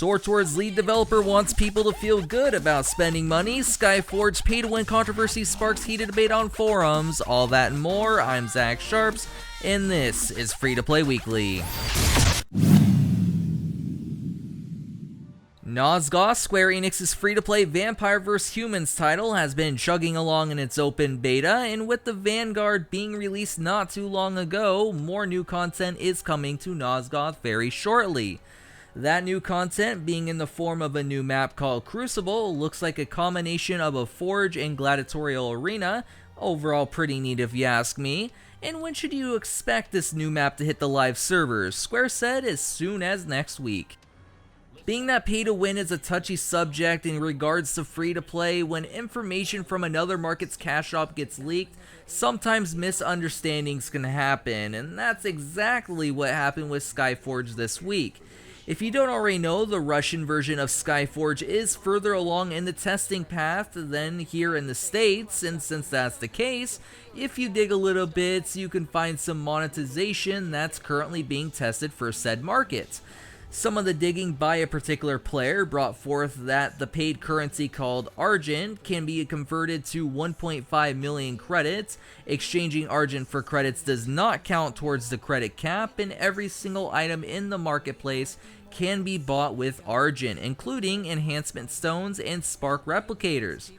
SWTOR's lead developer wants people to feel good about spending money. Skyforge pay-to-win controversy sparks heated debate on forums. All that and more. I'm Zach Sharps, and this is Free-to-Play Weekly. Nosgoth, Square Enix's free-to-play Vampire vs. Humans title, has been chugging along in its open beta, and with the Vanguard being released not too long ago, more new content is coming to Nosgoth very shortly. That new content, being in the form of a new map called Crucible, looks like a combination of a forge and gladiatorial arena. Overall pretty neat if you ask me. And when should you expect this new map to hit the live servers? Square said as soon as next week. Being that pay-to-win is a touchy subject in regards to free-to-play, when information from another market's cash shop gets leaked, sometimes misunderstandings can happen, and that's exactly what happened with Skyforge this week. If you don't already know, the Russian version of Skyforge is further along in the testing path than here in the States, and since that's the case, if you dig a little bit, you can find some monetization that's currently being tested for said market. Some of the digging by a particular player brought forth that the paid currency called Argent can be converted to 1.5 million credits. Exchanging Argent for credits does not count towards the credit cap, and every single item in the marketplace can be bought with Argent, including enhancement stones and spark replicators.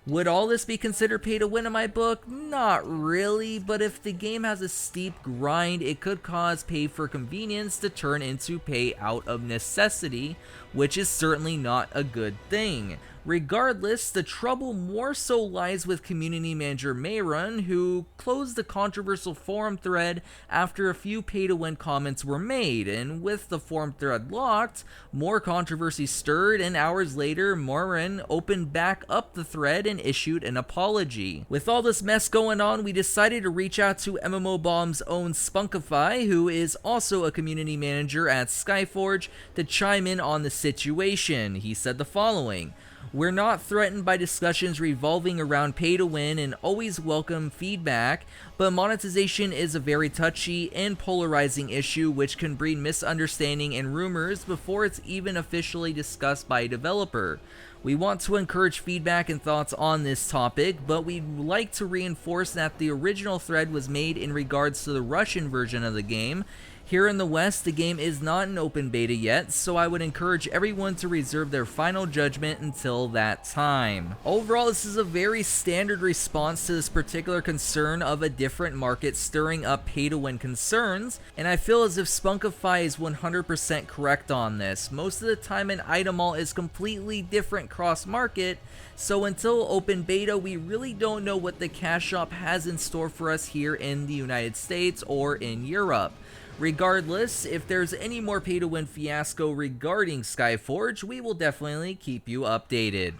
Would all this be considered pay to win in my book? Not really, but if the game has a steep grind, it could cause pay for convenience to turn into pay out of necessity, which is certainly not a good thing. Regardless, the trouble more so lies with community manager Mayron, who closed the controversial forum thread after a few pay-to-win comments were made, and with the forum thread locked, more controversy stirred, and hours later, Mayron opened back up the thread and issued an apology. With all this mess going on, we decided to reach out to MMOBomb's own Spunkify, who is also a community manager at Skyforge, to chime in on the situation. He said the following: "We're not threatened by discussions revolving around pay to win and always welcome feedback, but monetization is a very touchy and polarizing issue which can breed misunderstanding and rumors before it's even officially discussed by a developer. We want to encourage feedback and thoughts on this topic, but we'd like to reinforce that the original thread was made in regards to the Russian version of the game. Here in the West, the game is not in open beta yet, so I would encourage everyone to reserve their final judgment until that time." Overall, this is a very standard response to this particular concern of a different market stirring up pay-to-win concerns, and I feel as if Spunkify is 100% correct on this. Most of the time, an item alt is completely different cross-market, so until open beta, we really don't know what the cash shop has in store for us here in the United States or in Europe. Regardless, if there's any more pay-to-win fiasco regarding Skyforge, we will definitely keep you updated.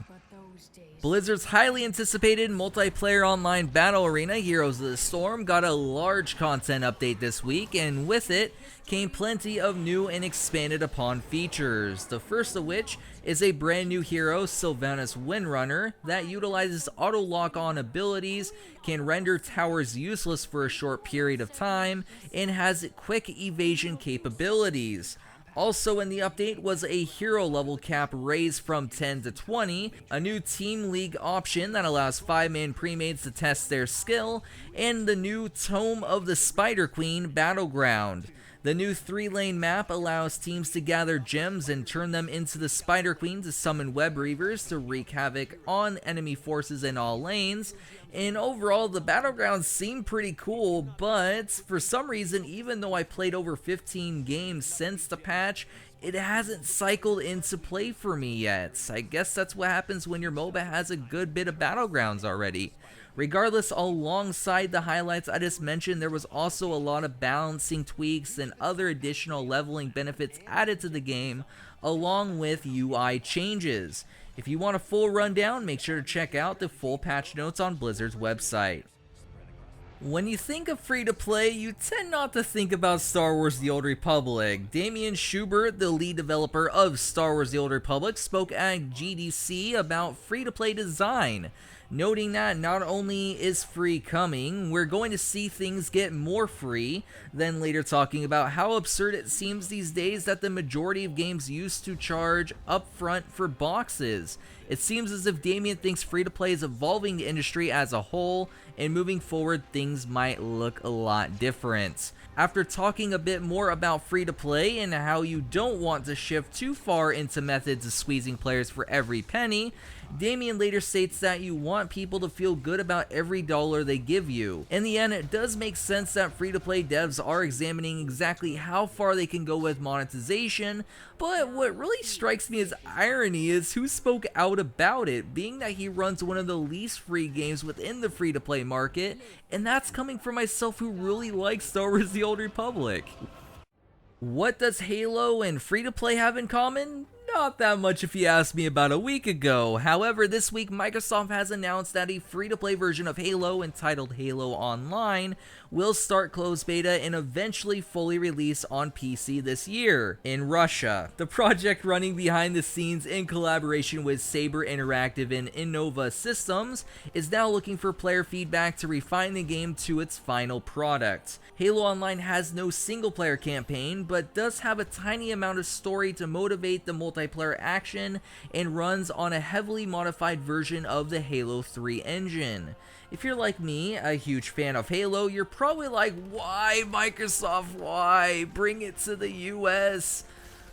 Blizzard's highly anticipated multiplayer online battle arena, Heroes of the Storm, got a large content update this week, and with it came plenty of new and expanded upon features. The first of which is a brand new hero, Sylvanas Windrunner, that utilizes auto lock-on abilities, can render towers useless for a short period of time, and has quick evasion capabilities. Also in the update was a hero level cap raised from 10 to 20, a new team league option that allows 5-man pre-mates to test their skill, and the new Tome of the Spider Queen Battleground. The new 3-lane map allows teams to gather gems and turn them into the Spider Queen to summon Web Reavers to wreak havoc on enemy forces in all lanes. And overall, the battlegrounds seem pretty cool, but for some reason, even though I played over 15 games since the patch, it hasn't cycled into play for me yet. I guess that's what happens when your MOBA has a good bit of battlegrounds already. Regardless, alongside the highlights I just mentioned, there was also a lot of balancing tweaks and other additional leveling benefits added to the game, along with UI changes. If you want a full rundown, make sure to check out the full patch notes on Blizzard's website. When you think of free-to-play, you tend not to think about Star Wars The Old Republic. Damian Schubert, the lead developer of Star Wars The Old Republic, spoke at GDC about free-to-play design. noting that not only is free coming, we're going to see things get more free, then later talking about how absurd it seems these days that the majority of games used to charge upfront for boxes. It seems as if Damien thinks free-to-play is evolving the industry as a whole, and moving forward things might look a lot different. After talking a bit more about free-to-play and how you don't want to shift too far into methods of squeezing players for every penny, Damien later states that you want people to feel good about every dollar they give you. In the end, it does make sense that free-to-play devs are examining exactly how far they can go with monetization, but what really strikes me as irony is who spoke out about it, being that he runs one of the least free games within the free-to-play market, and that's coming from myself who really likes Star Wars The Old Republic. What does Halo and free-to-play have in common? Not that much if you asked me about a week ago. However, this week Microsoft has announced that a free-to-play version of Halo entitled Halo Online will start closed beta and eventually fully release on PC this year in Russia. The project, running behind the scenes in collaboration with Saber Interactive and Innova Systems, is now looking for player feedback to refine the game to its final product. Halo Online has no single-player campaign, but does have a tiny amount of story to motivate the multiplayer action, and runs on a heavily modified version of the Halo 3 engine. If you're like me, a huge fan of Halo, you're probably like, why Microsoft, why? Bring it to the US.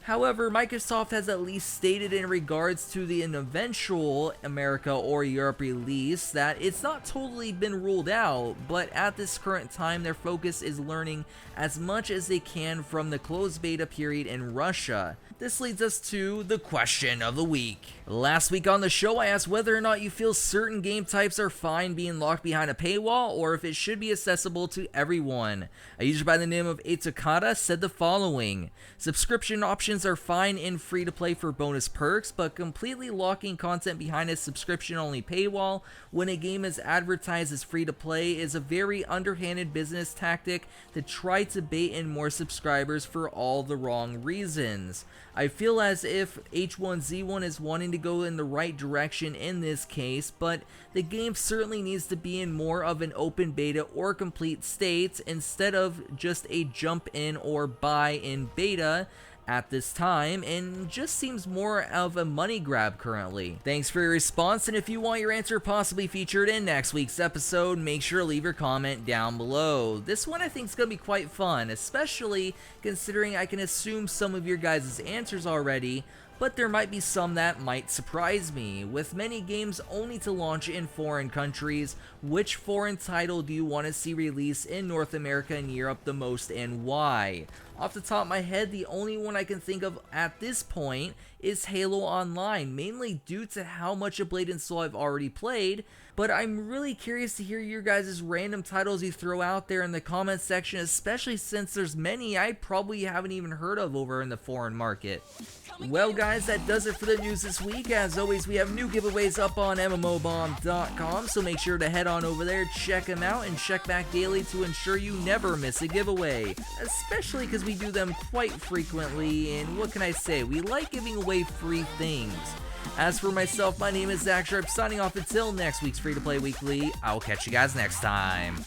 However, Microsoft has at least stated in regards to the eventual America or Europe release that it's not totally been ruled out, but at this current time their focus is learning as much as they can from the closed beta period in Russia. This leads us to the question of the week. Last week on the show, I asked whether or not you feel certain game types are fine being locked behind a paywall, or if it should be accessible to everyone. A user by the name of Itakata said the following: subscription options are fine in free-to-play for bonus perks, but completely locking content behind a subscription-only paywall when a game is advertised as free-to-play is a very underhanded business tactic to try to bait in more subscribers for all the wrong reasons. I feel as if H1Z1 is wanting to go in the right direction in this case, but the game certainly needs to be in more of an open beta or complete state instead of just a jump in or buy in beta at this time, and just seems more of a money grab currently. Thanks for your response, and if you want your answer possibly featured in next week's episode, make sure to leave your comment down below. This one I think is going to be quite fun, especially considering I can assume some of your guys' answers already, but there might be some that might surprise me. With many games only to launch in foreign countries, which foreign title do you want to see released in North America and Europe the most, and why? Off the top of my head, the only one I can think of at this point is Halo Online, mainly due to how much of Blade and Soul I've already played, but I'm really curious to hear your guys' random titles you throw out there in the comments section, especially since there's many I probably haven't even heard of over in the foreign market. Well guys, that does it for the news this week. As always, we have new giveaways up on MMOBomb.com, so make sure to head on over there, check them out, and check back daily to ensure you never miss a giveaway. Especially because we do them quite frequently, and what can I say, we like giving away free things. As for myself, my name is Zach Sharp, signing off until next week's Free to Play Weekly. I'll catch you guys next time.